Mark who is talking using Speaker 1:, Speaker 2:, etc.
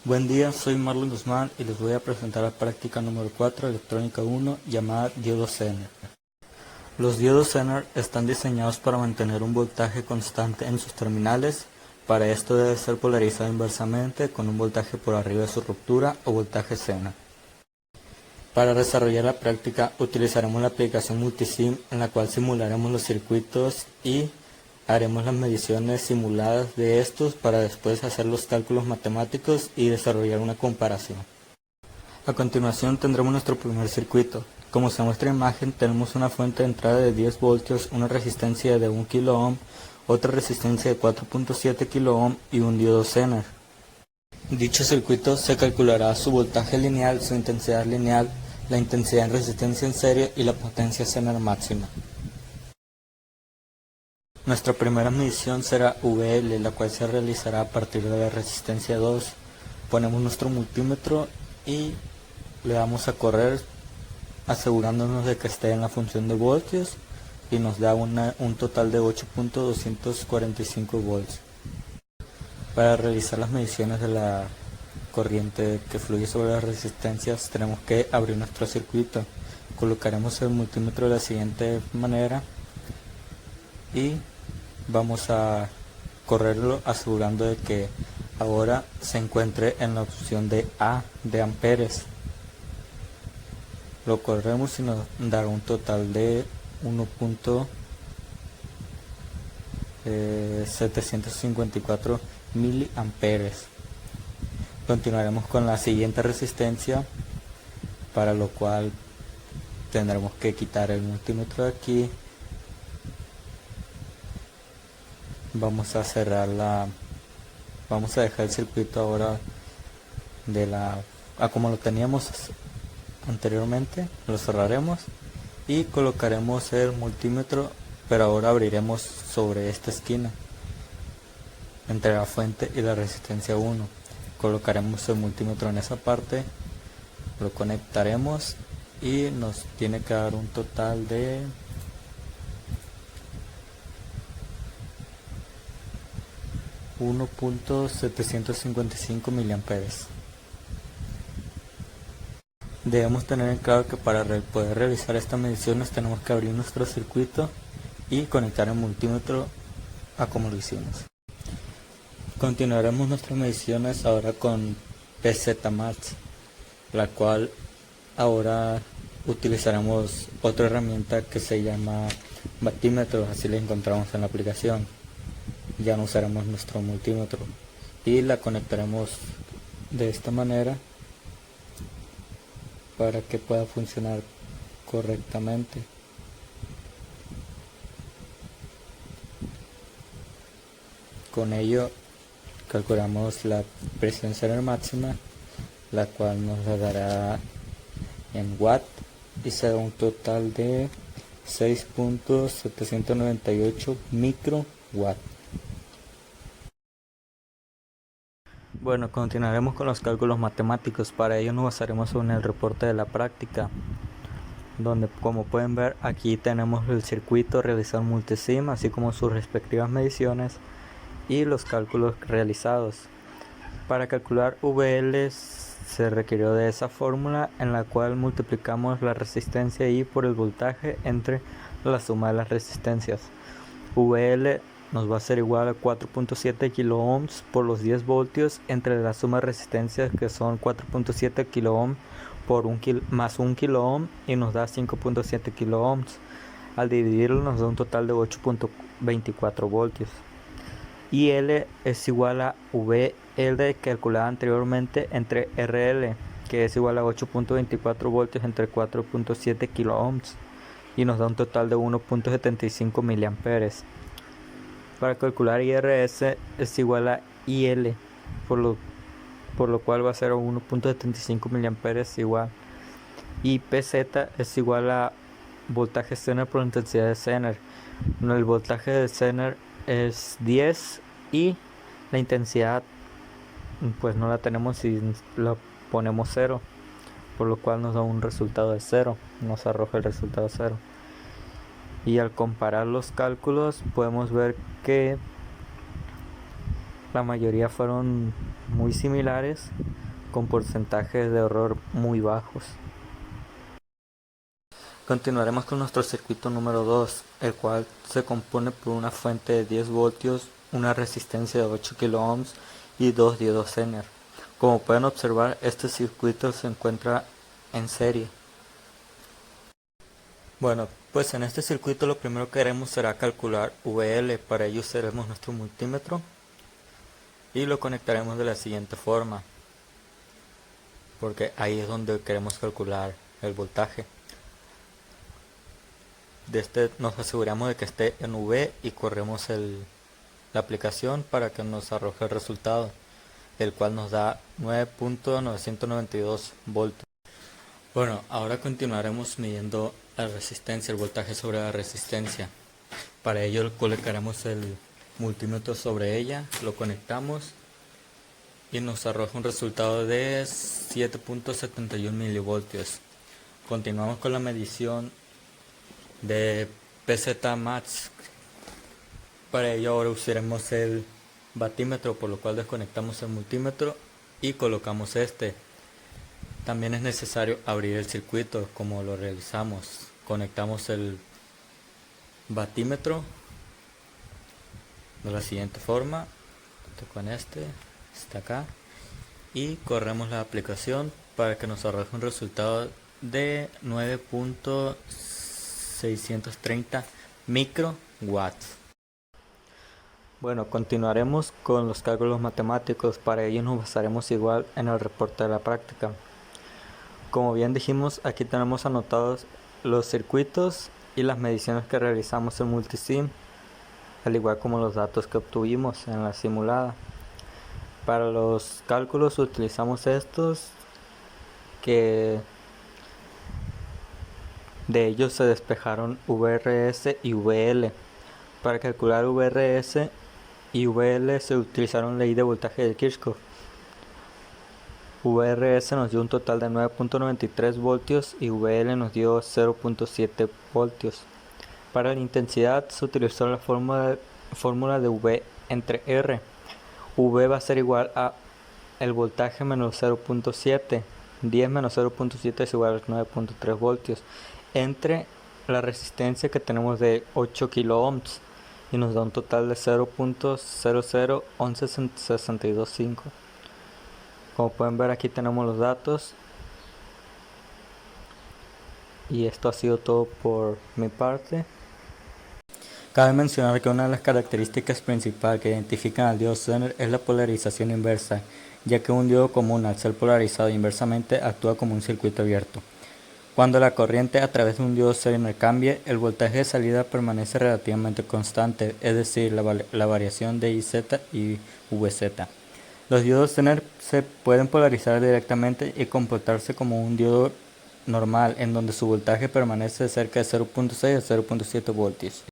Speaker 1: Buen día, soy Marlon Guzmán y les voy a presentar la práctica número 4, electrónica 1, llamada diodo Zener. Los diodos Zener están diseñados para mantener un voltaje constante en sus terminales. Para esto debe ser polarizado inversamente con un voltaje por arriba de su ruptura o voltaje Zener. Para desarrollar la práctica utilizaremos la aplicación Multisim, en la cual simularemos los circuitos y haremos las mediciones simuladas de estos para después hacer los cálculos matemáticos y desarrollar una comparación. A continuación tendremos nuestro primer circuito. Como se muestra en la imagen, tenemos una fuente de entrada de 10 voltios, una resistencia de 1 kΩ, otra resistencia de 4.7 kΩ y un diodo Zener. Dicho circuito se calculará su voltaje lineal, su intensidad lineal, la intensidad en resistencia en serie y la potencia Zener máxima. Nuestra primera medición será VL, la cual se realizará a partir de la resistencia 2. Ponemos nuestro multímetro y le damos a correr asegurándonos de que esté en la función de voltios y nos da un total de 8.245 volts. Para realizar las mediciones de la corriente que fluye sobre las resistencias tenemos que abrir nuestro circuito. Colocaremos el multímetro de la siguiente manera y vamos a correrlo asegurando de que ahora se encuentre en la opción de A de amperes. Lo corremos y nos dará un total de 1.754 miliamperes. Continuaremos con la siguiente resistencia, para lo cual tendremos que quitar el multímetro de aquí. Vamos a dejar el circuito ahora como lo teníamos anteriormente. Lo cerraremos y colocaremos el multímetro, pero ahora abriremos sobre esta esquina entre la fuente y la resistencia 1. Colocaremos el multímetro en esa parte, lo conectaremos y nos tiene que dar un total de 1.755 miliamperes. Debemos tener en claro que para poder realizar estas mediciones tenemos que abrir nuestro circuito y conectar el multímetro a como lo hicimos. Continuaremos nuestras mediciones ahora con PZMax, la cual ahora utilizaremos otra herramienta que se llama batímetro, así la encontramos en la aplicación. Ya no usaremos nuestro multímetro y la conectaremos de esta manera para que pueda funcionar correctamente. Con ello calculamos la presión Zener máxima, la cual nos la dará en watt y será un total de 6.798 microwatt. Bueno, continuaremos con los cálculos matemáticos. Para ello nos basaremos en el reporte de la práctica, donde, como pueden ver, aquí tenemos el circuito realizado en Multisim, así como sus respectivas mediciones y los cálculos realizados. Para calcular VL se requirió de esa fórmula, en la cual multiplicamos la resistencia I por el voltaje entre la suma de las resistencias. VL nos va a ser igual a 4.7 kΩ por los 10 voltios entre la suma de resistencias, que son 4.7 kΩ por más 1 kΩ, y nos da 5.7 kΩ. Al dividirlo nos da un total de 8.24 voltios. IL es igual a VL calculada anteriormente entre RL, que es igual a 8.24 voltios entre 4.7 kΩ, y nos da un total de 1.75 miliamperes. Para calcular IRS es igual a IL, por lo cual va a ser 1.75 miliamperes igual. Y PZ es igual a voltaje Zener por intensidad de Zener. El voltaje de Zener es 10 y la intensidad pues no la tenemos si la ponemos 0, por lo cual nos da un resultado de 0, nos arroja el resultado 0. Y al comparar los cálculos podemos ver que La mayoría fueron muy similares, con porcentajes de error muy bajos. Continuaremos con nuestro circuito número 2, el cual se compone por una fuente de 10 voltios, una resistencia de 8 kΩ y dos diodos Zener. Como pueden observar, este circuito se encuentra en serie. Bueno, pues en este circuito lo primero que haremos será calcular VL. Para ello usaremos nuestro multímetro y lo conectaremos de la siguiente forma, porque ahí es donde queremos calcular el voltaje. Nos aseguramos de que esté en V y corremos la aplicación para que nos arroje el resultado, el cual nos da 9.992 voltios. Bueno, ahora continuaremos midiendo la resistencia, el voltaje sobre la resistencia. Para ello colocaremos el multímetro sobre ella, lo conectamos y nos arroja un resultado de 7.71 milivoltios. Continuamos con la medición de PZ Max. Para ello ahora usaremos el batímetro, por lo cual desconectamos el multímetro y colocamos este. También es necesario abrir el circuito como lo realizamos. Conectamos el batímetro de la siguiente forma, con este, está acá, y corremos la aplicación para que nos arroje un resultado de 9.630 microwatts. Bueno, continuaremos con los cálculos matemáticos. Para ello nos basaremos igual en el reporte de la práctica. Como bien dijimos, aquí tenemos anotados los circuitos y las mediciones que realizamos en Multisim, al igual como los datos que obtuvimos en la simulada. Para los cálculos utilizamos estos, que de ellos se despejaron VRS y VL. Para calcular VRS y VL se utilizaron ley de voltaje de Kirchhoff. VRS nos dio un total de 9.93 voltios y VL nos dio 0.7 voltios. Para la intensidad se utilizó la fórmula de V entre R. V va a ser igual a el voltaje menos 0.7. 10 menos 0.7 es igual a 9.3 voltios. Entre la resistencia que tenemos de 8 kΩ y nos da un total de 0.0011625. Como pueden ver, aquí tenemos los datos. Y esto ha sido todo por mi parte. Cabe mencionar que una de las características principales que identifican al diodo Zener es la polarización inversa, ya que un diodo común, al ser polarizado inversamente, actúa como un circuito abierto. Cuando la corriente a través de un diodo Zener cambie, el voltaje de salida permanece relativamente constante, es decir, la variación de IZ y VZ. Los diodos Zener se pueden polarizar directamente y comportarse como un diodo normal, en donde su voltaje permanece cerca de 0.6 a 0.7 voltios.